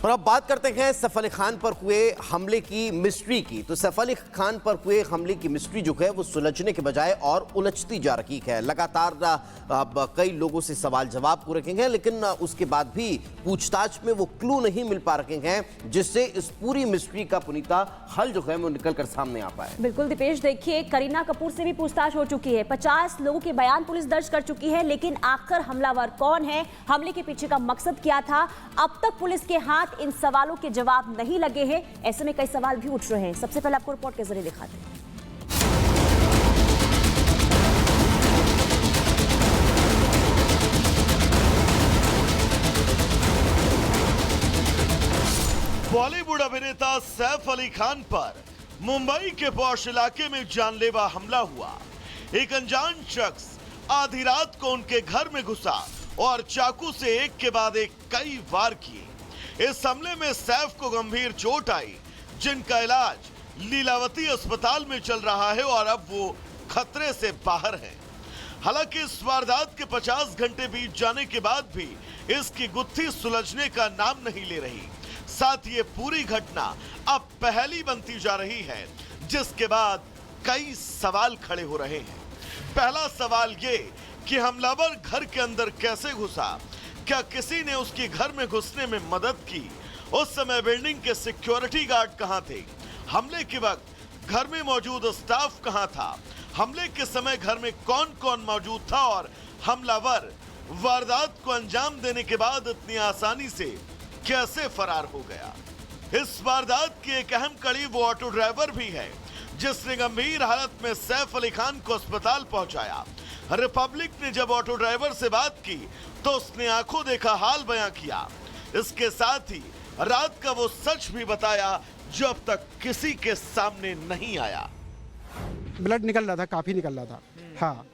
और अब बात करते हैं सैफ अली खान पर हुए हमले की मिस्ट्री की। तो सैफ अली खान पर हुए हमले की मिस्ट्री जो है वो सुलझने के बजाय और उलझती जा रही है। लगातार कई लोगों से सवाल जवाब हो रहे हैं, लेकिन उसके बाद भी पूछताछ में वो क्लू नहीं मिल पा रहे हैं जिससे इस पूरी मिस्ट्री का पुनीता हल जो है वो निकल कर सामने आ पाए। बिल्कुल दीपेश, देखिए करीना कपूर से भी पूछताछ हो चुकी है, 50 लोगों के बयान पुलिस दर्ज कर चुकी है, लेकिन आखिर हमलावर कौन है, हमले के पीछे का मकसद क्या था, अब तक पुलिस के हाथ इन सवालों के जवाब नहीं लगे हैं। ऐसे में कई सवाल भी उठ रहे हैं। सबसे पहले आपको रिपोर्ट के जरिए दिखाते हैं। बॉलीवुड अभिनेता सैफ अली खान पर मुंबई के पॉश इलाके में जानलेवा हमला हुआ। एक अनजान शख्स आधी रात को उनके घर में घुसा और चाकू से एक के बाद एक कई वार किए। इस हमले में सैफ को गंभीर चोट आई, जिनका इलाज लीलावती अस्पताल में चल रहा है और अब वो खतरे से बाहर है। हालांकि इस वारदात के 50 घंटे बीत जाने के बाद भी इसकी गुत्थी सुलझने का नाम नहीं ले रही। साथ ये पूरी घटना अब पहेली बनती जा रही है, जिसके बाद कई सवाल खड़े हो रहे हैं। पहला सवाल ये कि हमलावर घर के अंदर कैसे घुसा? क्या किसी ने उसके घर में घुसने में मदद की? उस समय बिल्डिंग के सिक्योरिटी गार्ड कहां थे? हमले के वक्त घर में मौजूद स्टाफ कहां था? हमले के समय घर में कौन कौन मौजूद था और हमलावर वारदात को अंजाम देने के बाद इतनी आसानी से कैसे फरार हो गया? इस वारदात की एक अहम कड़ी वो ऑटो ड्राइवर भी है, जिसने गंभीर हालत में सैफ अली खान को अस्पताल पहुंचाया। रिपब्लिक ने जब ऑटो ड्राइवर से बात की तो उसने आंखों देखा हाल बयां किया। इसके साथ ही रात का वो सच भी बताया जो अब तक किसी के सामने नहीं आया। ब्लड निकल रहा था, काफी निकल रहा था। हाँ,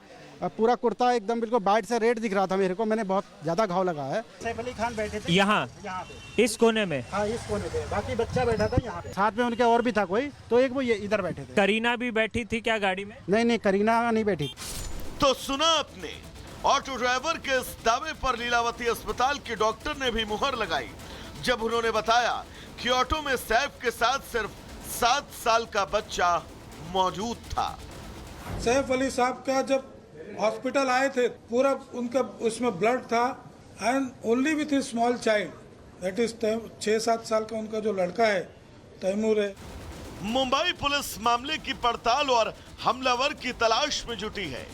अब पूरा कुर्ता एकदम बिल्कुल बाइट से रेड दिख रहा था मेरे को। मैंने बहुत ज्यादा घाव लगा है। सैफ अली खान बैठे थे यहाँ पे इस कोने में। हाँ, इस कोने पे। बाकी बच्चा बैठा था यहाँ पे। साथ में उनके और भी था कोई, तो एक वो ये इधर बैठे थे। करीना भी बैठी थी क्या गाड़ी में? नहीं, करीना नहीं बैठी। तो सुना आपने, ऑटो ड्राइवर के इस दावे पर लीलावती अस्पताल के डॉक्टर ने भी मुहर लगाई जब उन्होंने बताया कि ऑटो में सैफ के साथ सिर्फ 7 साल का बच्चा मौजूद था। सैफ अली साहब का जब हॉस्पिटल आए थे, पूरा उनका उसमें ब्लड था and only with A small child, that is 6-7 साल का उनका जो लड़का है तैमूर है। मुंबई पुलिस मामले की पड़ताल और हमलावर की तलाश में जुटी है,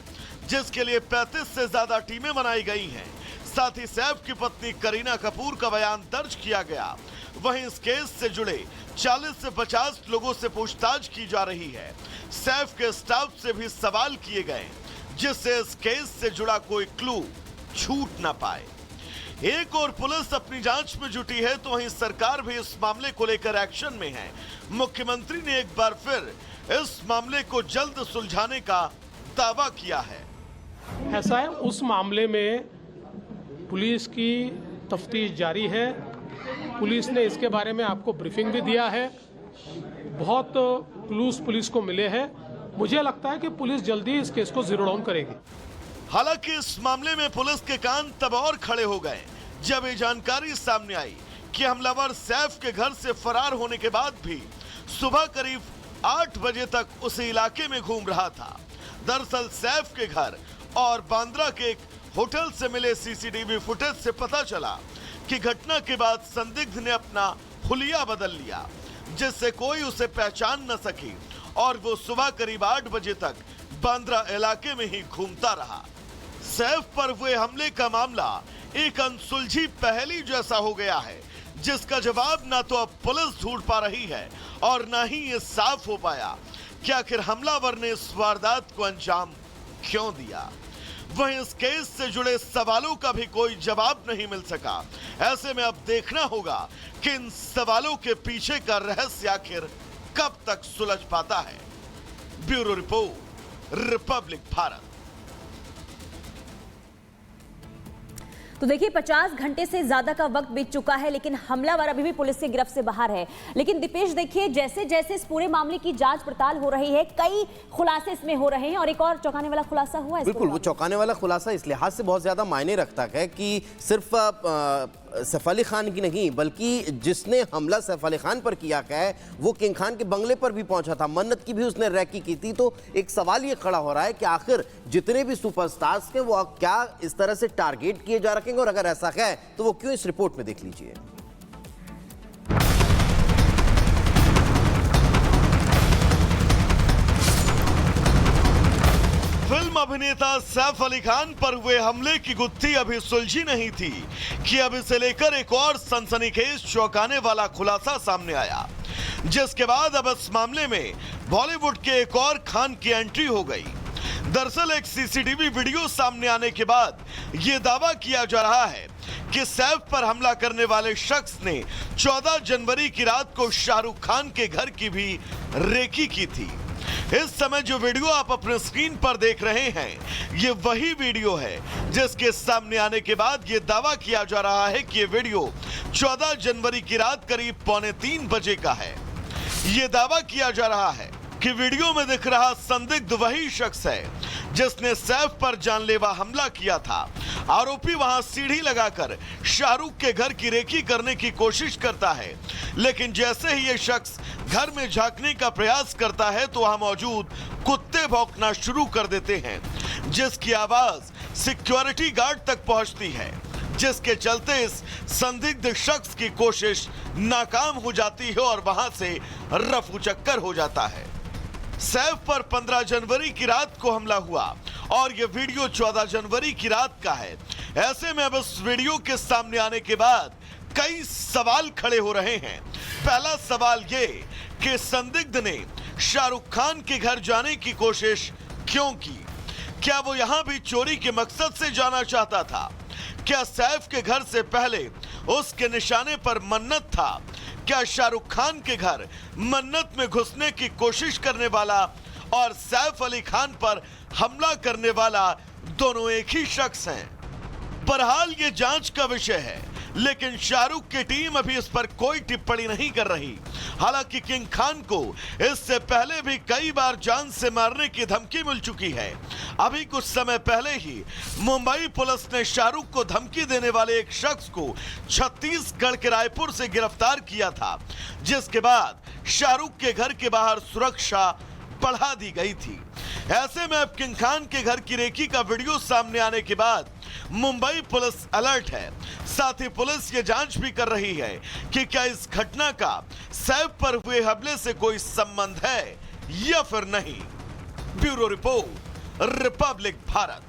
जिसके लिए 35 से ज्यादा टीमें बनाई गई हैं। साथ ही सैफ की पत्नी करीना कपूर का बयान दर्ज किया गया। वहीं इस केस से जुड़े 40 से 50 लोगों से पूछताछ की जा रही है। सैफ के स्टाफ से भी सवाल किए गए, जिससे इस केस से जुड़ा कोई क्लू छूट ना पाए। एक और पुलिस अपनी जांच में जुटी है, तो वहीं सरकार भी इस मामले को लेकर एक्शन में है। मुख्यमंत्री ने एक बार फिर इस मामले को जल्द सुलझाने का दावा किया है। ऐसा है, उस मामले में पुलिस की तफ्तीश जारी है। पुलिस ने इसके बारे में आपको ब्रीफिंग भी दिया है। बहुत क्लूज पुलिस को मिले हैं। मुझे लगता है कि पुलिस जल्दी इस केस को जीरो डाउन करेगी। हालांकि इस मामले में पुलिस के कान तब और खड़े हो गए जब ये जानकारी सामने आई कि हमलावर सैफ के घर से फरार होने के बाद भी सुबह करीब 8 बजे तक उस इलाके में घूम रहा था। दरअसल सैफ के घर और बांद्रा के एक होटल से मिले सीसीटीवी फुटेज से पता चला कि घटना के बाद संदिग्ध ने अपना हुलिया बदल लिया, जिससे कोई उसे पहचान न सकी और वो सुबह करीब 8 बजे तक बांद्रा इलाके में ही घूमता रहा। सैफ पर हुए हमले का मामला एक अनसुलझी पहेली जैसा हो गया है, जिसका जवाब ना तो अब पुलिस ढूंढ पा रही है और ना ही ये साफ हो पाया कि आखिर हमलावर ने इस वारदात को अंजाम क्यों दिया। वहीं इस केस से जुड़े सवालों का भी कोई जवाब नहीं मिल सका। ऐसे में अब देखना होगा कि इन सवालों के पीछे का रहस्य आखिर कब तक सुलझ पाता है। Bureau report, Republic Bharat. तो देखिए 50 घंटे से ज्यादा का वक्त बीत चुका है, लेकिन हमलावर अभी भी पुलिस की गिरफ्त से बाहर है। लेकिन दीपेश देखिए, जैसे जैसे इस पूरे मामले की जांच पड़ताल हो रही है, कई खुलासे इसमें हो रहे हैं और एक और चौंकाने वाला खुलासा हुआ है। बिल्कुल, वो चौंकाने वाला खुलासा इस लिहाज से बहुत ज्यादा मायने रखता है कि सिर्फ सैफ अली खान की नहीं बल्कि जिसने हमला सैफ अली खान पर किया है वो किंग खान के बंगले पर भी पहुंचा था, मन्नत की भी उसने रैकी की थी। तो एक सवाल ये खड़ा हो रहा है कि आखिर जितने भी सुपरस्टार्स के वो क्या इस तरह से टारगेट किए जा रखेंगे, और अगर ऐसा है तो वो क्यों? इस रिपोर्ट में देख लीजिए। फिल्म अभिनेता सैफ अली खान पर हुए हमले की गुत्थी अभी सुलझी नहीं थी कि अब इसे लेकर एक और सनसनीखेज चौंकाने वाला खुलासा सामने आया, जिसके बाद अब इस मामले में बॉलीवुड के एक और खान की एंट्री हो गई। दरअसल एक सीसीटीवी वीडियो सामने आने के बाद यह दावा किया जा रहा है कि सैफ पर हमला करने वाले शख्स ने 14 जनवरी की रात को शाहरुख खान के घर की भी रेकी की थी। इस समय जो वीडियो आप अपने स्क्रीन पर देख रहे हैं ये वही वीडियो है जिसके सामने आने के बाद ये दावा किया जा रहा है कि ये वीडियो 14 जनवरी की रात करीब 2:45 बजे का है। ये दावा किया जा रहा है कि वीडियो में दिख रहा संदिग्ध वही शख्स है जिसने सैफ पर जानलेवा हमला किया था। आरोपी वहां सीढ़ी लगाकर शाहरुख के घर की रेकी करने की कोशिश करता है, लेकिन जैसे ही ये शख्स घर में झांकने का प्रयास करता है तो वहां मौजूद कुत्ते भौंकना शुरू कर देते हैं, जिसकी आवाज सिक्योरिटी गार्ड तक पहुंचती है, जिसके चलते इस संदिग्ध शख्स की कोशिश नाकाम हो जाती है और वहां से रफू चक्कर हो जाता है। सैफ पर 15 जनवरी की रात को हमला हुआ और यह वीडियो 14 जनवरी की रात का है। ऐसे में अब इस वीडियो के सामने आने के बाद कई सवाल खड़े हो रहे हैं। पहला सवाल ये कि संदिग्ध ने शाहरुख खान के घर जाने की कोशिश क्यों की? क्या वो यहां भी चोरी के मकसद से जाना चाहता था? क्या सैफ के घर से पहले उसके निशाने पर मन्नत था? क्या शाहरुख खान के घर मन्नत में घुसने की कोशिश करने वाला और सैफ अली खान पर हमला करने वाला दोनों एक ही शख्स हैं? बहरहाल ये जांच का विषय है, लेकिन शाहरुख की टीम अभी इस पर कोई टिप्पणी नहीं कर रही। हालांकि किंग खान को इससे पहले भी कई बार जान से मारने की धमकी मिल चुकी है। अभी कुछ समय पहले ही मुंबई पुलिस ने शाहरुख को धमकी देने वाले एक शख्स को छत्तीसगढ़ के रायपुर से गिरफ्तार किया था, जिसके बाद शाहरुख के घर के बाहर सुरक्षा बढ़ा दी गई थी। ऐसे में अब किंग खान के घर की रेकी का वीडियो सामने आने के बाद मुंबई पुलिस अलर्ट है। साथ ही पुलिस ये जांच भी कर रही है कि क्या इस घटना का सैफ पर हुए हमले से कोई संबंध है या फिर नहीं। Bureau report, Republic Bharat.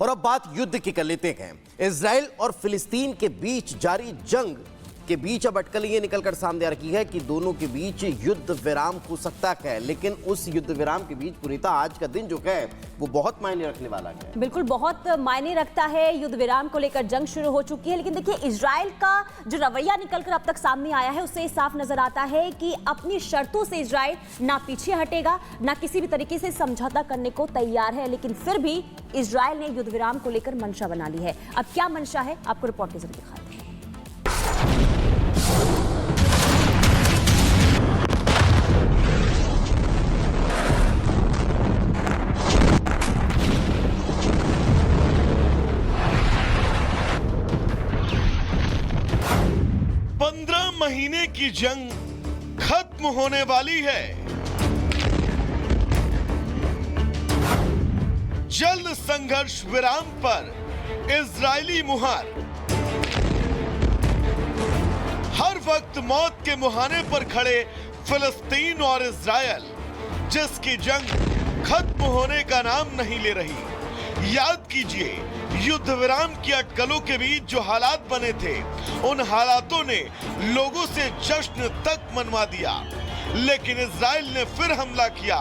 और अब बात युद्ध की कर लेते हैं। इजराइल और फिलिस्तीन के बीच जारी जंग के बीच अब अटकलें ये निकलकर सामने आ रही है कि दोनों के बीच युद्ध विराम हो सकता है, लेकिन उस युद्ध विराम के बीच पुनीता आज का दिन जो है वो बहुत मायने रखने वाला है। बिल्कुल बहुत मायने रखता है। युद्ध विराम को लेकर जंग शुरू हो चुकी है, लेकिन देखिए इजराइल का जो रवैया निकलकर अब तक सामने आया है उससे साफ नजर आता है कि अपनी शर्तों से इजराइल ना पीछे हटेगा, ना किसी भी तरीके से समझौता करने को तैयार है। लेकिन फिर भी इजराइल ने युद्ध विराम को लेकर मंशा बना ली है। अब क्या मंशा है आपको रिपोर्ट के जरिए दिखाते हैं। 15 महीने की जंग खत्म होने वाली है। जल्द संघर्ष विराम पर इजरायली मुहर। हर वक्त मौत के मुहाने पर खड़े फिलिस्तीन और इजरायल, जिसकी जंग खत्म होने का नाम नहीं ले रही। याद कीजिए, युद्ध विराम की अटकलों के बीच जो हालात बने थे, उन हालातों ने लोगों से जश्न तक मनवा दिया। लेकिन इजराइल ने फिर हमला किया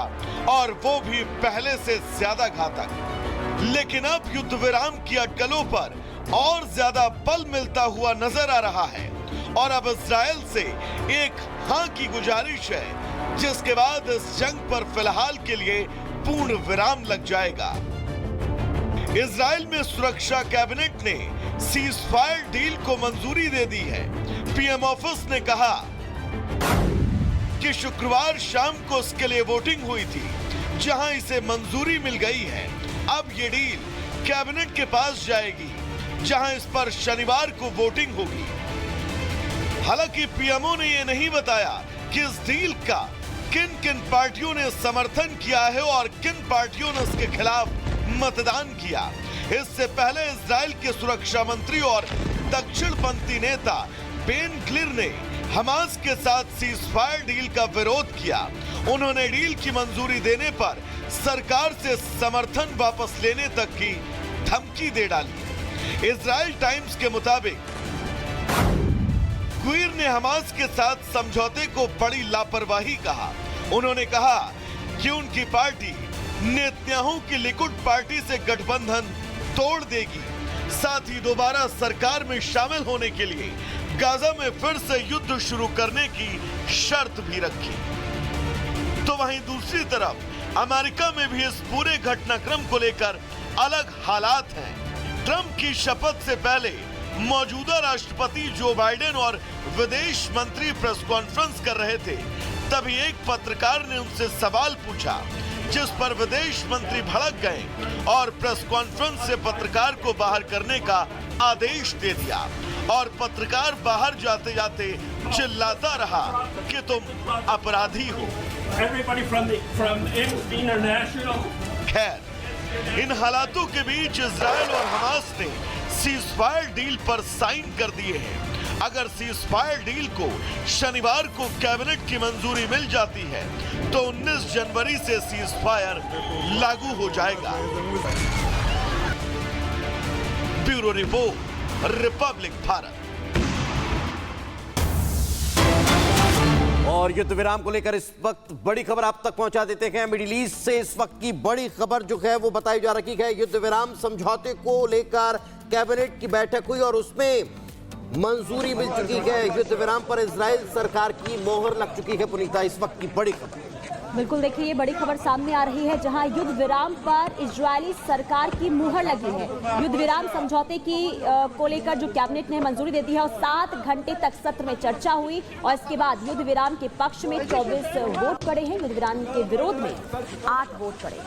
और वो भी पहले से ज्यादा घातक। लेकिन अब युद्ध विराम की अटकलों पर और ज्यादा बल मिलता हुआ नजर आ रहा है और अब इजराइल से एक हाँ की गुजारिश है, जिसके बाद इस जंग पर फिलहाल के लिए पूर्ण विराम लग जाएगा। इजराइल में सुरक्षा कैबिनेट ने सीज फायर डील को मंजूरी दे दी है। पीएम ऑफिस ने कहा कि शुक्रवार शाम को इसके लिए वोटिंग हुई थी, जहां इसे मंजूरी मिल गई है। अब ये डील कैबिनेट के पास जाएगी जहां इस पर शनिवार को वोटिंग होगी। हालांकि पीएमओ ने यह नहीं बताया कि इस डील का किन किन पार्टियों ने समर्थन किया है और किन पार्टियों ने इसके खिलाफ मतदान किया। इससे पहले इजराइल के सुरक्षा मंत्री और दक्षिणपंथी नेता बेन ग्विर ने हमास के साथ सीजफायर डील का विरोध किया। उन्होंने डील की मंजूरी देने पर सरकार से समर्थन वापस लेने तक की धमकी दे डाली। इजराइल टाइम्स के मुताबिक ग्विर ने हमास के साथ समझौते को बड़ी लापरवाही कहा। उन्होंने कहा कि उनकी पार्टी नेतन्याहू की लिकुड पार्टी से गठबंधन तोड़ देगी, साथ ही दोबारा सरकार में शामिल होने के लिए गाजा में फिर से युद्ध शुरू करने की शर्त भी रखी। तो वहीं दूसरी तरफ अमेरिका में भी इस पूरे घटनाक्रम को लेकर अलग हालात हैं। ट्रंप की शपथ से पहले मौजूदा राष्ट्रपति जो बाइडेन और विदेश मंत्री प्रेस कॉन्फ्रेंस कर रहे थे, तभी एक पत्रकार ने उनसे सवाल पूछा, जिस पर विदेश मंत्री भड़क गए और प्रेस कॉन्फ्रेंस से पत्रकार को बाहर करने का आदेश दे दिया और पत्रकार बाहर जाते जाते चिल्लाता रहा कि तुम अपराधी हो। खैर, इन हालातों के बीच इजराइल और हमास ने सीजफायर डील पर साइन कर दिए हैं। अगर सीजफायर डील को शनिवार को कैबिनेट की मंजूरी मिल जाती है तो 19 जनवरी से सीजफायर लागू हो जाएगा। Bureau report, Republic Bharat. और युद्ध विराम को लेकर इस वक्त बड़ी खबर आप तक पहुंचा देते हैं। मिडिल ईस्ट से इस वक्त की बड़ी खबर जो है वो बताई जा रही है। युद्ध विराम समझौते को लेकर कैबिनेट की बैठक हुई और उसमें मंजूरी मिल चुकी है। युद्ध विराम पर इजराइल सरकार की मोहर लग चुकी है। पुनीता, इस वक्त की बड़ी खबर। बिल्कुल, देखिए ये बड़ी खबर सामने आ रही है जहां युद्ध विराम पर इजरायली सरकार की मुहर लगी है। युद्ध विराम समझौते की को लेकर जो कैबिनेट ने मंजूरी दे दी है और 7 घंटे तक सत्र में चर्चा हुई और इसके बाद युद्ध विराम के पक्ष में 24 वोट पड़े हैं, युद्ध विराम के विरोध में 8 वोट पड़े।